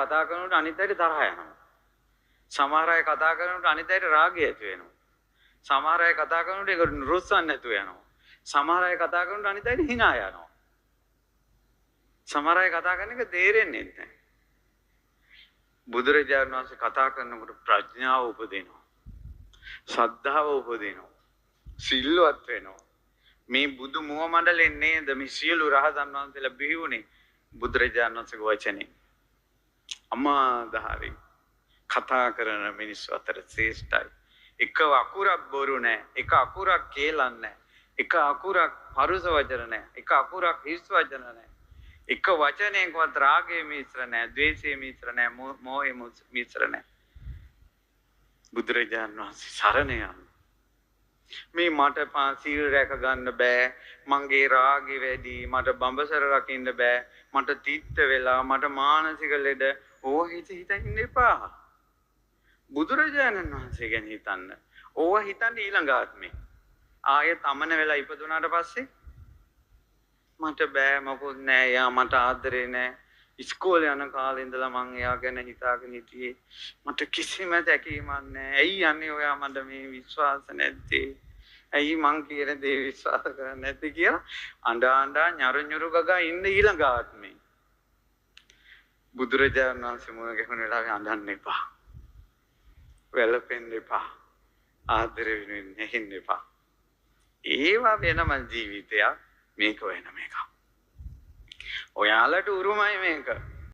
කතා කරනකොට අනිත් අයට තරහ යනවා. සමහර අය කතා කරනකොට අනිත් අයට රාගය ඇති වෙනවා. සමහර අය කතා කරනකොට ඒක රුස්සන් නැතුව යනවා. සමහර අය කතා කරනකොට අනිත් අයට hina යනවා. සමහර අය කතා කරන එක තේරෙන්නේ නැහැ. බුදුරජාණන් වහන්සේ කතා කරනකොට ප්‍රඥාව උපදිනවා. ශ්‍රද්ධාව උපදිනවා. සිල්වත් වෙනවා. මේ බුදු මුව මණ්ඩලෙන් නේද මේ සියලු රහතන් වහන්සේලා බිහි වුණේ බුදුරජාණන් වහන්සේගේ වචනේ. අමාදහරි කතා කරන මිනිස්සු අතර ශ්‍රේෂ්ඨයි. එක අකුරක් බොරු නැහැ. එක අකුරක් කේලම් නැහැ. එක අකුරක් පරුස වචන නැහැ. එක අකුරක් හිස් වචන නැහැ. එක වචනයකවත් රාගයේ මිශ්‍ර නැහැ, ද්වේෂයේ මිශ්‍ර නැහැ, මෝහයේ මිශ්‍ර නැහැ. බුදුරජාණන් වහන්සේ සරණ යන්න. මේ මට සීල් රැක ගන්න බෑ, මගේ රාගෙ වැඩි, මට බඹසර රකින්න බෑ, මට තිත්ත වෙලා, මට මානසික ලෙඩ, ඕවා හිතින් එපා. බුදුරජාණන් වහන්සේ ගැන හිතන්න. ඕවා හිතන්න ඊළඟ ආත්මේ. ආයෙත් අමන වෙලා ඉපදුනාට පස්සේ මට බෑ, මොකුත් නෑ, යා මට ආදරේ නෑ. ඉස්කෝලේ යන කාලේ ඉඳලා මං එයා ගැන හිතාගෙන හිටියේ. මට කිසිම දැකීමක් නෑ. ඇයි යන්නේ ඔයා මට මේ විශ්වාස නැත්තේ? ඇයි මං කියන දේ විශ්වාස කරන්නේ නැත්තේ කියලා අඬා ñරු ගගා ඉන්න ඊළඟ ආත්මේ. බුදුරජාණන් වහන්සේ මුණ ගැහුණ වෙලාවේ අඬන්න එපා. වැළපෙන්න එපා. ආදරේ වෙනුවෙන් නැහින්න එපා. ඒවා වෙනම ජීවිතයක්. මේක වෙනම එකක්. ඔයාලට උරුමයි මේක.